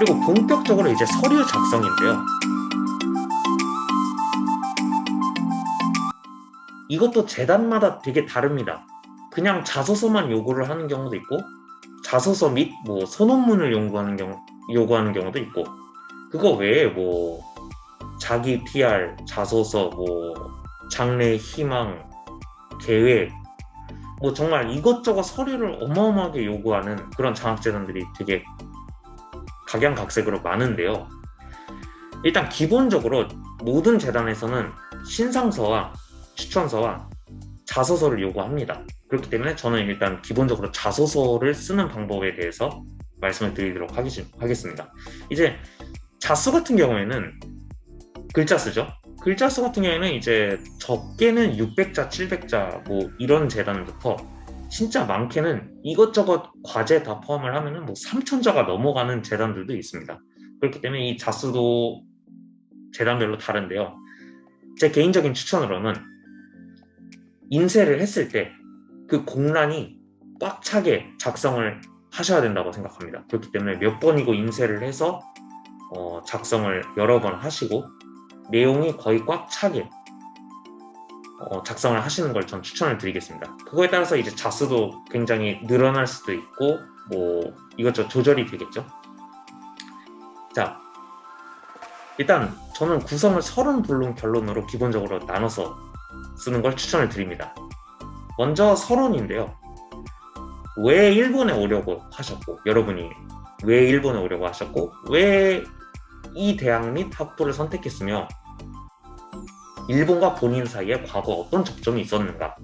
그리고 본격적으로 이제 서류 작성인데요. 이것도 재단마다 되게 다릅니다. 그냥 자소서만 요구를 하는 경우도 있고, 자소서 및 뭐 소논문을 요구하는 경우도 있고, 그거 외에 뭐 자기 PR, 자소서, 뭐 장래 희망, 계획, 뭐 정말 이것저것 서류를 어마어마하게 요구하는 그런 장학재단들이 되게 각양각색으로 많은데요. 일단 기본적으로 모든 재단에서는 신상서와 추천서와 자소서를 요구합니다. 그렇기 때문에 저는 일단 기본적으로 자소서를 쓰는 방법에 대해서 말씀을 드리도록 하겠습니다. 이제 자수 같은 경우에는 글자 쓰죠. 글자 수 같은 경우에는 이제 적게는 600자, 700자 뭐 이런 재단부터 진짜 많게는 이것저것 과제 다 포함을 하면은 뭐 3000자가 넘어가는 재단들도 있습니다. 그렇기 때문에 이 자수도 재단별로 다른데요. 제 개인적인 추천으로는 인쇄를 했을 때 그 공란이 꽉 차게 작성을 하셔야 된다고 생각합니다. 그렇기 때문에 몇 번이고 인쇄를 해서 작성을 여러 번 하시고 내용이 거의 꽉 차게 작성을 하시는 걸 전 추천을 드리겠습니다. 그거에 따라서 이제 자수도 굉장히 늘어날 수도 있고 뭐 이것저것 조절이 되겠죠. 자, 일단 저는 구성을 30본론 결론으로 기본적으로 나눠서 쓰는 걸 추천을 드립니다. 먼저 서론인데요. 왜 일본에 오려고 하셨고, 여러분이 왜 일본에 오려고 하셨고, 왜 이 대학 및 학부를 선택했으며 일본과 본인 사이에 과거 어떤 접점이 있었는가.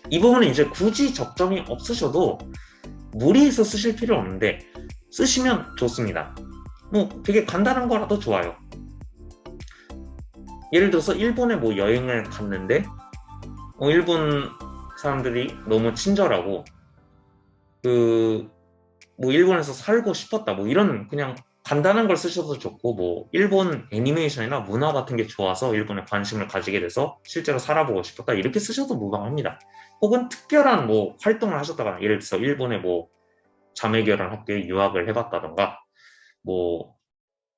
이 부분은 이제 굳이 접점이 없으셔도 무리해서 쓰실 필요 없는데 쓰시면 좋습니다. 뭐 되게 간단한 거라도 좋아요. 예를 들어서 일본에 뭐 여행을 갔는데 일본 사람들이 너무 친절하고 뭐 일본에서 살고 싶었다 뭐 이런 그냥 간단한 걸 쓰셔도 좋고, 뭐 일본 애니메이션이나 문화 같은 게 좋아서 일본에 관심을 가지게 돼서 실제로 살아보고 싶었다 이렇게 쓰셔도 무방합니다. 혹은 특별한 뭐 활동을 하셨다거나, 예를 들어서 일본의 뭐 자매결혼 학교에 유학을 해봤다던가, 뭐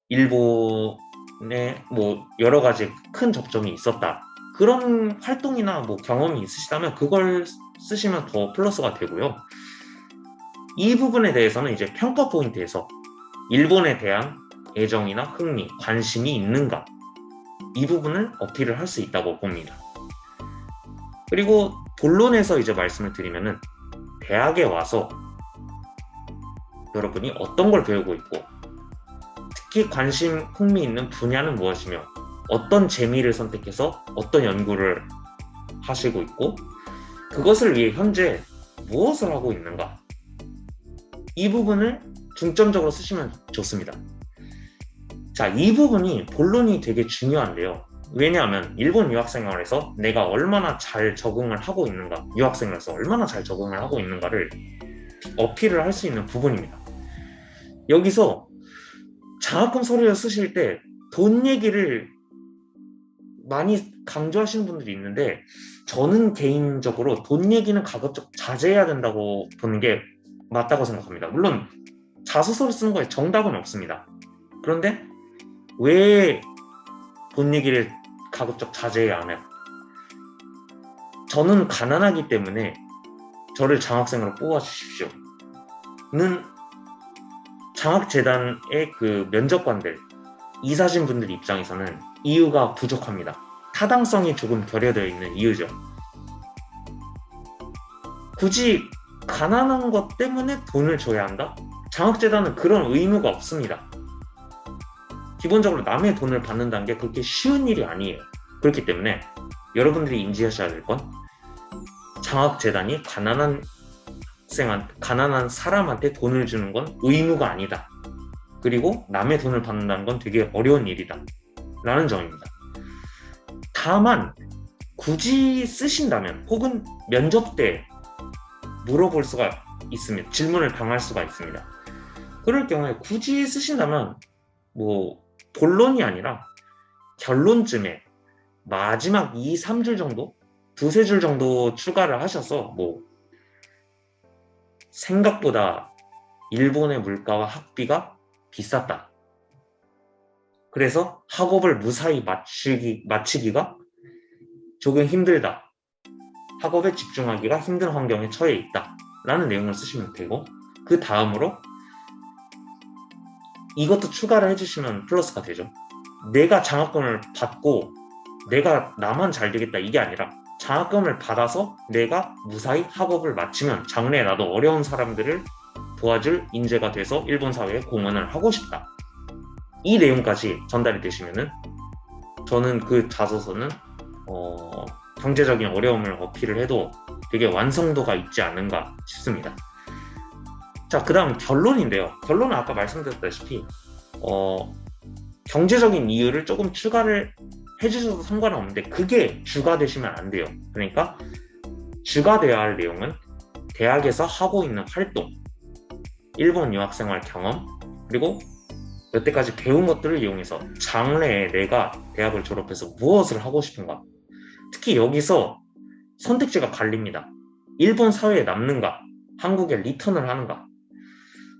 일본에 뭐 여러 가지 큰 접점이 있었다, 그런 활동이나 뭐 경험이 있으시다면 그걸 쓰시면 더 플러스가 되고요. 이 부분에 대해서는 이제 평가 포인트에서 일본에 대한 애정이나 흥미, 관심이 있는가, 이 부분을 어필을 할 수 있다고 봅니다. 그리고 본론에서 이제 말씀을 드리면은 대학에 와서 여러분이 어떤 걸 배우고 있고 특히 관심, 흥미 있는 분야는 무엇이며 어떤 재미를 선택해서 어떤 연구를 하시고 있고 그것을 위해 현재 무엇을 하고 있는가, 이 부분을 중점적으로 쓰시면 좋습니다. 자, 이 부분이 본론이 되게 중요한데요. 왜냐하면 일본 유학생활에서 내가 얼마나 잘 적응을 하고 있는가, 유학생활에서 얼마나 잘 적응을 하고 있는가를 어필을 할 수 있는 부분입니다. 여기서 장학금 서류를 쓰실 때 돈 얘기를 많이 강조하시는 분들이 있는데 저는 개인적으로 돈 얘기는 가급적 자제해야 된다고 보는 게 맞다고 생각합니다. 물론 자소서를 쓰는 거에 정답은 없습니다. 그런데 왜 돈 얘기를 가급적 자제해야 하나요? 저는 가난하기 때문에 저를 장학생으로 뽑아주십시오 는 장학재단의 그 면접관들, 이사진 분들 입장에서는 이유가 부족합니다. 타당성이 조금 결여되어 있는 이유죠. 굳이 가난한 것 때문에 돈을 줘야 한다? 장학재단은 그런 의무가 없습니다. 기본적으로 남의 돈을 받는다는 게 그렇게 쉬운 일이 아니에요. 그렇기 때문에 여러분들이 인지하셔야 될 건 장학재단이 가난한 사람한테 돈을 주는 건 의무가 아니다. 그리고 남의 돈을 받는다는 건 되게 어려운 일이다 라는 점입니다. 다만 굳이 쓰신다면 혹은 면접 때 물어볼 수가 있습니다. 질문을 당할 수가 있습니다. 그럴 경우에 굳이 쓰신다면 뭐 본론이 아니라 결론쯤에 마지막 2, 3줄 정도? 두세 줄 정도 추가를 하셔서 뭐 생각보다 일본의 물가와 학비가 비쌌다. 그래서 학업을 무사히 마치기가 조금 힘들다. 학업에 집중하기가 힘든 환경에 처해 있다. 라는 내용을 쓰시면 되고, 그 다음으로 이것도 추가를 해주시면 플러스가 되죠. 내가 장학금을 받고 내가 나만 잘 되겠다 이게 아니라 장학금을 받아서 내가 무사히 학업을 마치면 장래에 나도 어려운 사람들을 도와줄 인재가 돼서 일본 사회에 공헌을 하고 싶다. 이 내용까지 전달이 되시면은 저는 그 자소서는 경제적인 어려움을 어필을 해도 되게 완성도가 있지 않은가 싶습니다. 자, 그 다음 결론인데요. 결론은 아까 말씀드렸다시피 경제적인 이유를 조금 추가를 해주셔도 상관은 없는데 그게 주가 되시면 안 돼요. 그러니까 주가 되어야 할 내용은 대학에서 하고 있는 활동, 일본 유학생활 경험, 그리고 여태까지 배운 것들을 이용해서 장래에 내가 대학을 졸업해서 무엇을 하고 싶은가. 특히 여기서 선택지가 갈립니다. 일본 사회에 남는가, 한국에 리턴을 하는가.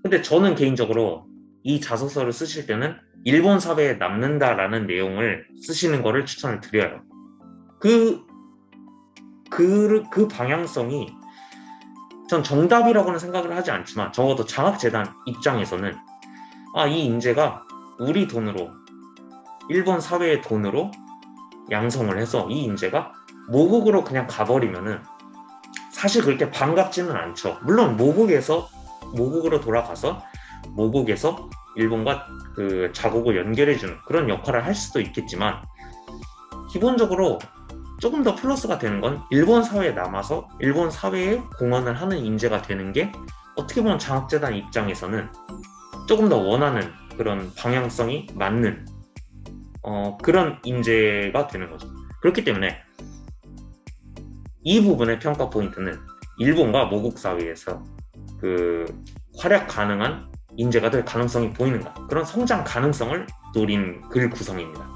근데 저는 개인적으로 이 자소서를 쓰실 때는 일본 사회에 남는다라는 내용을 쓰시는 거를 추천을 드려요. 그 방향성이 전 정답이라고는 생각을 하지 않지만 적어도 장학재단 입장에서는 이 인재가 우리 돈으로, 일본 사회의 돈으로 양성을 해서 이 인재가 모국으로 그냥 가버리면은 사실 그렇게 반갑지는 않죠. 물론 모국으로 돌아가서 모국에서 일본과 그 자국을 연결해주는 그런 역할을 할 수도 있겠지만 기본적으로 조금 더 플러스가 되는 건 일본 사회에 남아서 일본 사회에 공헌을 하는 인재가 되는 게 어떻게 보면 장학재단 입장에서는 조금 더 원하는 그런 방향성이 맞는 그런 인재가 되는 거죠. 그렇기 때문에 이 부분의 평가 포인트는 일본과 모국 사회에서 그 활약 가능한 인재가 될 가능성이 보이는가, 그런 성장 가능성을 노린 글 구성입니다.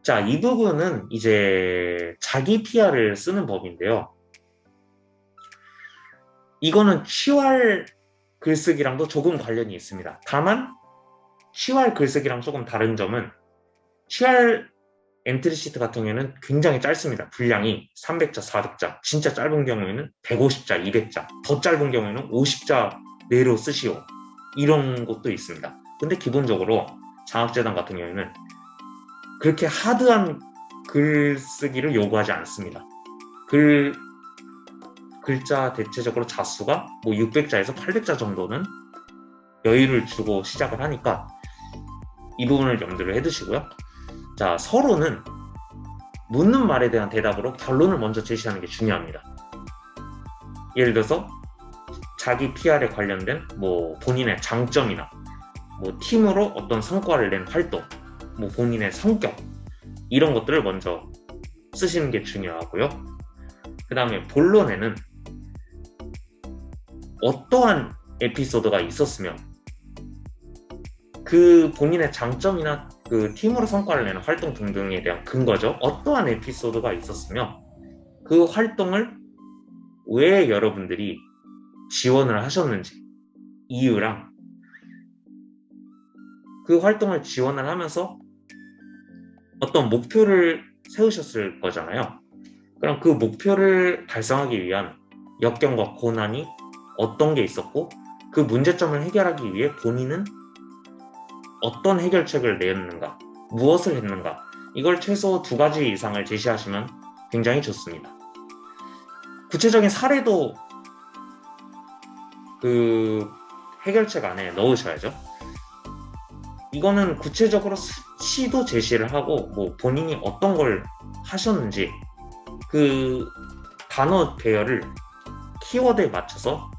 자, 이 부분은 이제 자기 PR을 쓰는 법인데요. 이거는 취활 글쓰기랑도 조금 관련이 있습니다. 다만 취활 글쓰기랑 조금 다른 점은 취활 엔트리 시트 같은 경우에는 굉장히 짧습니다. 분량이 300자, 400자, 진짜 짧은 경우에는 150자, 200자, 더 짧은 경우에는 50자 내로 쓰시오. 이런 것도 있습니다. 근데 기본적으로 장학재단 같은 경우에는 그렇게 하드한 글쓰기를 요구하지 않습니다. 글자 대체적으로 자수가 뭐 600자에서 800자 정도는 여유를 주고 시작을 하니까 이 부분을 염두를 해두시고요. 자, 서로는 묻는 말에 대한 대답으로 결론을 먼저 제시하는 게 중요합니다. 예를 들어서 자기 PR에 관련된 뭐 본인의 장점이나 뭐 팀으로 어떤 성과를 낸 활동, 뭐 본인의 성격, 이런 것들을 먼저 쓰시는 게 중요하고요. 그 다음에 본론에는 어떠한 에피소드가 있었으면 그 본인의 장점이나 그 팀으로 성과를 내는 활동 등등에 대한 근거죠. 어떠한 에피소드가 있었으면 그 활동을 왜 여러분들이 지원을 하셨는지 이유랑 그 활동을 지원을 하면서 어떤 목표를 세우셨을 거잖아요. 그럼 그 목표를 달성하기 위한 역경과 고난이 어떤 게 있었고 그 문제점을 해결하기 위해 본인은 어떤 해결책을 내었는가, 무엇을 했는가, 이걸 최소 2가지 이상을 제시하시면 굉장히 좋습니다. 구체적인 사례도 그 해결책 안에 넣으셔야죠. 이거는 구체적으로 수치도 제시를 하고 뭐 본인이 어떤 걸 하셨는지 그 단어 배열을 키워드에 맞춰서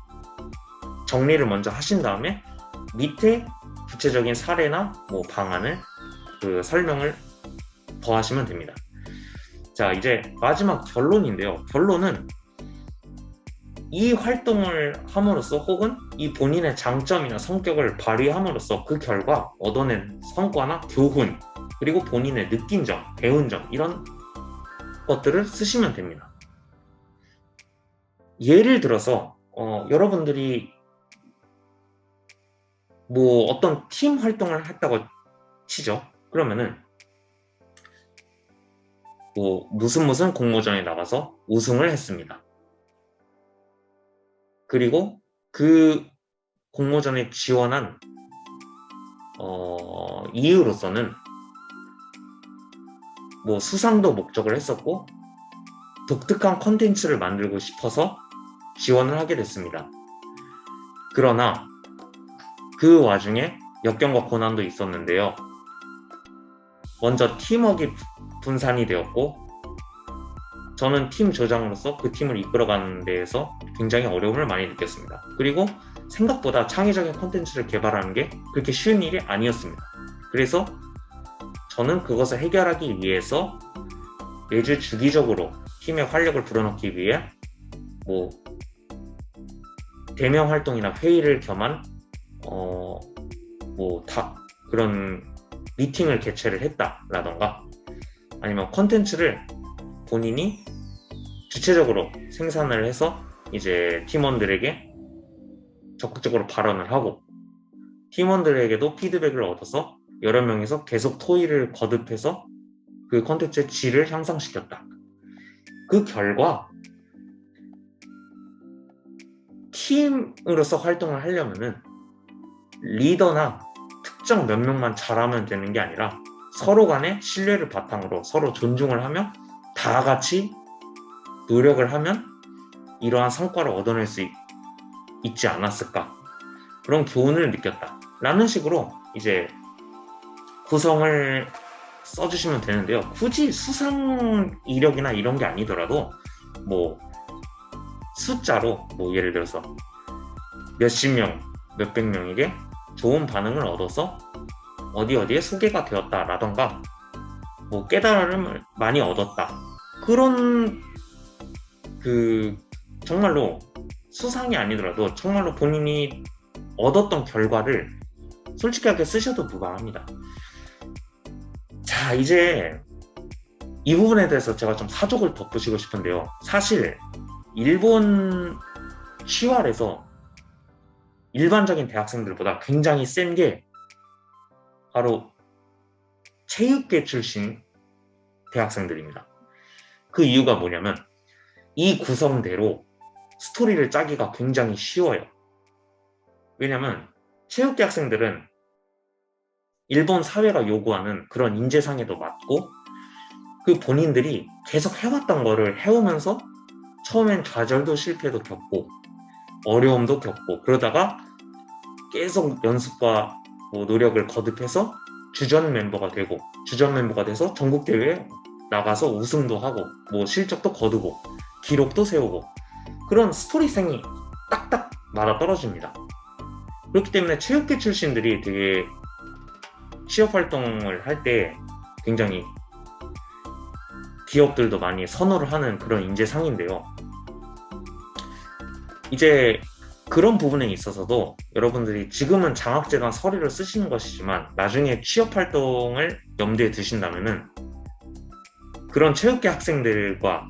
정리를 먼저 하신 다음에 밑에 구체적인 사례나 뭐 방안을 그 설명을 더하시면 됩니다. 자, 이제 마지막 결론인데요. 결론은 이 활동을 함으로써 혹은 이 본인의 장점이나 성격을 발휘함으로써 그 결과 얻어낸 성과나 교훈, 그리고 본인의 느낀 점, 배운 점, 이런 것들을 쓰시면 됩니다. 예를 들어서 여러분들이 뭐 어떤 팀 활동을 했다고 치죠. 그러면은 뭐 무슨 공모전에 나가서 우승을 했습니다. 그리고 그 공모전에 지원한 이유로서는 뭐 수상도 목적을 했었고 독특한 컨텐츠를 만들고 싶어서 지원을 하게 됐습니다. 그러나 그 와중에 역경과 고난도 있었는데요. 먼저 팀워크가 분산이 되었고 저는 팀 조장으로서 그 팀을 이끌어가는 데에서 굉장히 어려움을 많이 느꼈습니다. 그리고 생각보다 창의적인 콘텐츠를 개발하는 게 그렇게 쉬운 일이 아니었습니다. 그래서 저는 그것을 해결하기 위해서 매주 주기적으로 팀의 활력을 불어넣기 위해 뭐 대면 활동이나 회의를 겸한 그런 미팅을 개최를 했다라던가 아니면 콘텐츠를 본인이 주체적으로 생산을 해서 이제 팀원들에게 적극적으로 발언을 하고 팀원들에게도 피드백을 얻어서 여러 명이서 계속 토의를 거듭해서 그 콘텐츠의 질을 향상시켰다. 그 결과 팀으로서 활동을 하려면은 리더나 특정 몇 명만 잘하면 되는 게 아니라 서로 간의 신뢰를 바탕으로 서로 존중을 하며 다 같이 노력을 하면 이러한 성과를 얻어낼 수 있지 않았을까, 그런 교훈을 느꼈다 라는 식으로 이제 구성을 써주시면 되는데요. 굳이 수상 이력이나 이런 게 아니더라도 뭐 숫자로 뭐 예를 들어서 몇십 명, 몇백 명에게 좋은 반응을 얻어서 어디에 소개가 되었다라던가 뭐 깨달음을 많이 얻었다, 그런 정말로 수상이 아니더라도 정말로 본인이 얻었던 결과를 솔직하게 쓰셔도 무방합니다. 자, 이제 이 부분에 대해서 제가 좀 사족을 덧붙이고 싶은데요. 사실 일본 취활에서 일반적인 대학생들보다 굉장히 센 게 바로 체육계 출신 대학생들입니다. 그 이유가 뭐냐면 이 구성대로 스토리를 짜기가 굉장히 쉬워요. 왜냐면 체육대 학생들은 일본 사회가 요구하는 그런 인재상에도 맞고 그 본인들이 계속 해왔던 거를 해오면서 처음엔 좌절도 실패도 겪고 어려움도 겪고 그러다가 계속 연습과 노력을 거듭해서 주전 멤버가 돼서 전국대회에 나가서 우승도 하고 실적도 거두고 기록도 세우고 그런 스토리생이 딱딱 맞아떨어집니다. 그렇기 때문에 체육계 출신들이 되게 취업활동을 할 때 굉장히 기업들도 많이 선호를 하는 그런 인재상인데요. 이제 그런 부분에 있어서도 여러분들이 지금은 장학재단 서류를 쓰시는 것이지만 나중에 취업활동을 염두에 두신다면은 그런 체육계 학생들과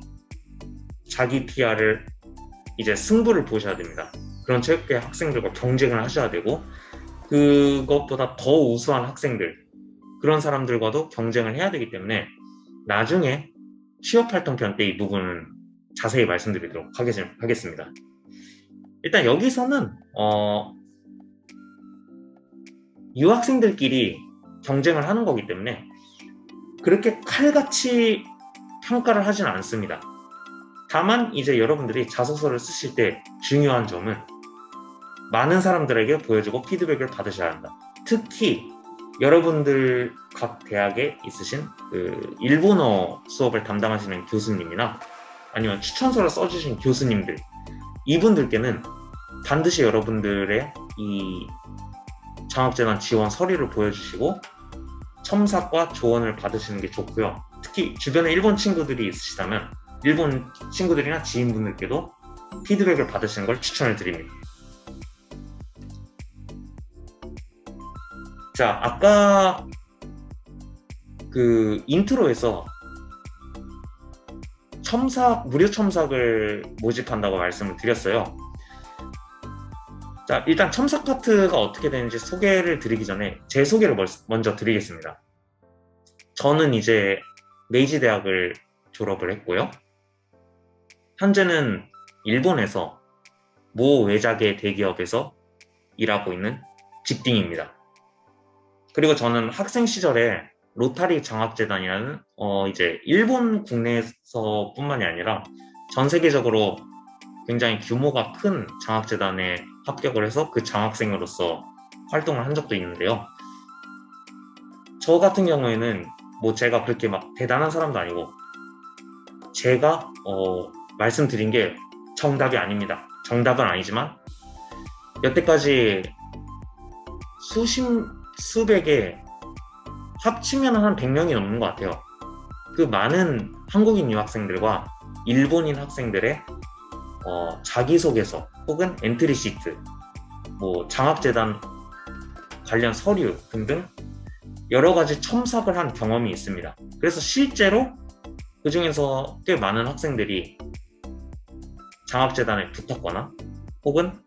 자기 PR을 이제 승부를 보셔야 됩니다. 그런 체육계 학생들과 경쟁을 하셔야 되고 그것보다 더 우수한 학생들, 그런 사람들과도 경쟁을 해야 되기 때문에 나중에 취업활동 편 때 이 부분은 자세히 말씀드리도록 하겠습니다. 일단 여기서는 유학생들끼리 경쟁을 하는 거기 때문에 그렇게 칼같이 평가를 하지는 않습니다. 다만 이제 여러분들이 자소서를 쓰실 때 중요한 점은 많은 사람들에게 보여주고 피드백을 받으셔야 한다. 특히 여러분들 각 대학에 있으신 일본어 수업을 담당하시는 교수님이나 아니면 추천서를 써주신 교수님들, 이분들께는 반드시 여러분들의 이 장학재단 지원 서류를 보여주시고 첨삭과 조언을 받으시는 게 좋고요. 특히 주변에 일본 친구들이 있으시다면 일본 친구들이나 지인분들께도 피드백을 받으시는 걸 추천을 드립니다. 자, 아까 인트로에서 무료 첨삭을 모집한다고 말씀을 드렸어요. 자, 일단 첨삭 파트가 어떻게 되는지 소개를 드리기 전에 제 소개를 먼저 드리겠습니다. 저는 이제 메이지 대학을 졸업을 했고요. 현재는 일본에서 모 외작의 대기업에서 일하고 있는 직딩입니다. 그리고 저는 학생 시절에 로타리 장학재단이라는 이제 일본 국내에서뿐만이 아니라 전 세계적으로 굉장히 규모가 큰 장학재단에 합격을 해서 그 장학생으로서 활동을 한 적도 있는데요. 저 같은 경우에는 뭐 제가 그렇게 막 대단한 사람도 아니고 제가 말씀드린 게 정답이 아닙니다. 정답은 아니지만 여태까지 수백에 합치면 한 100명이 넘는 것 같아요. 그 많은 한국인 유학생들과 일본인 학생들의 자기소개서 혹은 엔트리 시트, 뭐 장학재단 관련 서류 등등 여러 가지 첨삭을 한 경험이 있습니다. 그래서 실제로 그 중에서 꽤 많은 학생들이 장학재단에 붙었거나 혹은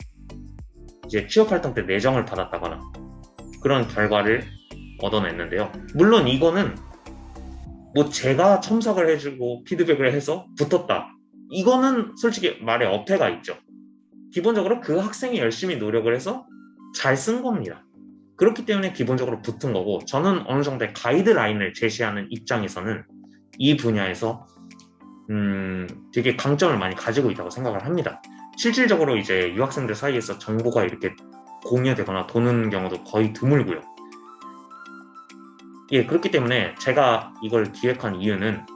이제 취업활동 때 내정을 받았다거나 그런 결과를 얻어냈는데요. 물론 이거는 뭐 제가 첨삭을 해주고 피드백을 해서 붙었다. 이거는 솔직히 말에 어폐가 있죠. 기본적으로 그 학생이 열심히 노력을 해서 잘 쓴 겁니다. 그렇기 때문에 기본적으로 붙은 거고, 저는 어느 정도의 가이드라인을 제시하는 입장에서는 이 분야에서 되게 강점을 많이 가지고 있다고 생각을 합니다. 실질적으로 이제 유학생들 사이에서 정보가 이렇게 공유되거나 도는 경우도 거의 드물고요. 예, 그렇기 때문에 제가 이걸 기획한 이유는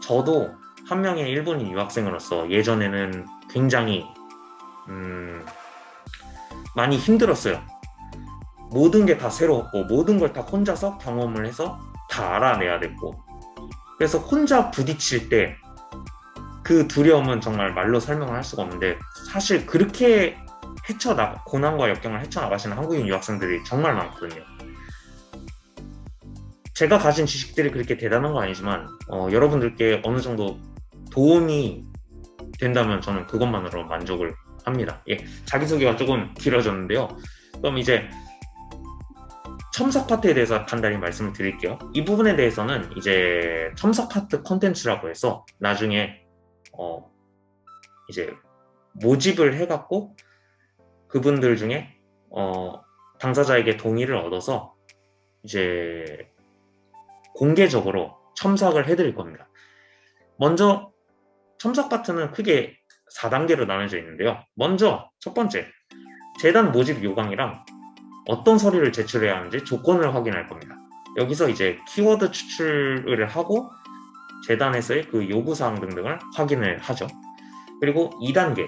저도 한 명의 일본인 유학생으로서 예전에는 굉장히 많이 힘들었어요. 모든 게 다 새로웠고 모든 걸 다 혼자서 경험을 해서 다 알아내야 됐고, 그래서 혼자 부딪힐 때 그 두려움은 정말 말로 설명을 할 수가 없는데, 사실 그렇게 고난과 역경을 헤쳐나가시는 한국인 유학생들이 정말 많거든요. 제가 가진 지식들이 그렇게 대단한 건 아니지만 여러분들께 어느 정도 도움이 된다면 저는 그것만으로 만족을 합니다. 예, 자기소개가 조금 길어졌는데요. 그럼 이제 첨삭 파트에 대해서 간단히 말씀을 드릴게요. 이 부분에 대해서는 이제 첨삭 파트 콘텐츠라고 해서 나중에 이제 모집을 해갖고 그분들 중에 당사자에게 동의를 얻어서 이제 공개적으로 첨삭을 해드릴 겁니다. 먼저 첨삭 파트는 크게 4단계로 나눠져 있는데요. 먼저 첫 번째, 재단 모집 요강이랑 어떤 서류를 제출해야 하는지 조건을 확인할 겁니다. 여기서 이제 키워드 추출을 하고 재단에서의 그 요구사항 등등을 확인을 하죠. 그리고 2단계,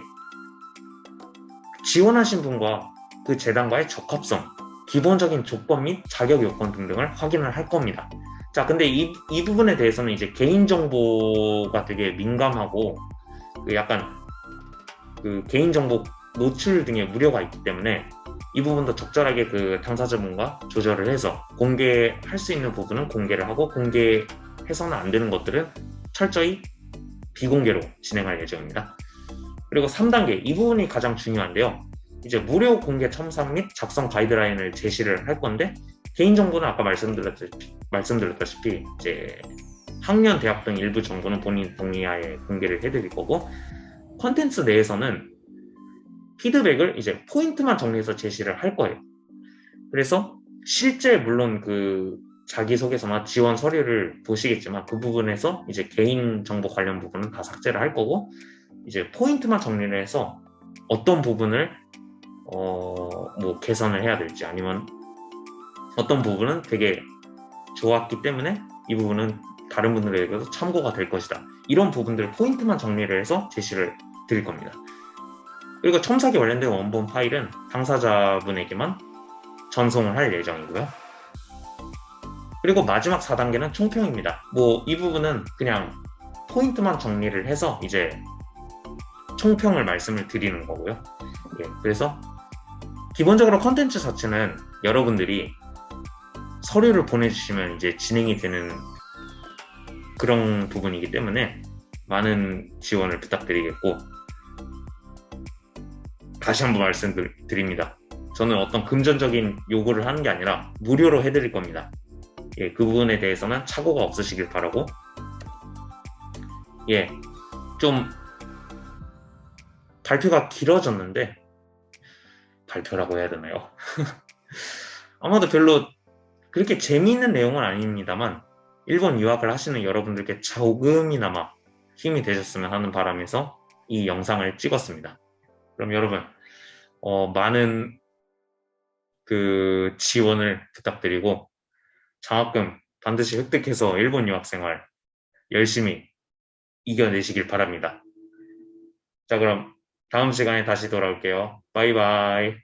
지원하신 분과 그 재단과의 적합성, 기본적인 조건 및 자격 요건 등등을 확인을 할 겁니다. 자, 근데 이 부분에 대해서는 이제 개인정보가 되게 민감하고 약간 그 개인정보 노출 등의 우려가 있기 때문에 이 부분도 적절하게 그 당사자분과 조절을 해서 공개할 수 있는 부분은 공개를 하고, 공개해서는 안 되는 것들은 철저히 비공개로 진행할 예정입니다. 그리고 3단계, 이 부분이 가장 중요한데요. 이제 무료 공개 첨삭 및 작성 가이드라인을 제시를 할 건데, 개인정보는 아까 말씀드렸다시피 이제 학년, 대학 등 일부 정보는 본인 동의하에 공개를 해드릴 거고, 컨텐츠 내에서는 피드백을 이제 포인트만 정리해서 제시를 할 거예요. 그래서 실제 물론 그 자기소개서나 지원 서류를 보시겠지만 그 부분에서 이제 개인정보 관련 부분은 다 삭제를 할 거고, 이제 포인트만 정리를 해서 어떤 부분을 뭐 개선을 해야 될지, 아니면 어떤 부분은 되게 좋았기 때문에 이 부분은 다른 분들에게도 참고가 될 것이다, 이런 부분들 포인트만 정리를 해서 제시를 드릴 겁니다. 그리고 첨삭에 관련된 원본 파일은 당사자분에게만 전송을 할 예정이고요. 그리고 마지막 4단계는 총평입니다. 뭐 이 부분은 그냥 포인트만 정리를 해서 이제 총평을 말씀을 드리는 거고요. 예, 그래서 기본적으로 컨텐츠 자체는 여러분들이 서류를 보내주시면 이제 진행이 되는 그런 부분이기 때문에 많은 지원을 부탁드리겠고, 다시 한번 말씀드립니다. 저는 어떤 금전적인 요구를 하는 게 아니라 무료로 해드릴 겁니다. 예, 그 부분에 대해서는 착오가 없으시길 바라고. 예, 좀 발표가 길어졌는데, 발표라고 해야 되나요? 아마도 별로 그렇게 재미있는 내용은 아닙니다만, 일본 유학을 하시는 여러분들께 조금이나마 힘이 되셨으면 하는 바람에서 이 영상을 찍었습니다. 그럼 여러분, 많은 그 지원을 부탁드리고, 장학금 반드시 획득해서 일본 유학 생활 열심히 이겨내시길 바랍니다. 자, 그럼 다음 시간에 다시 돌아올게요. 바이바이.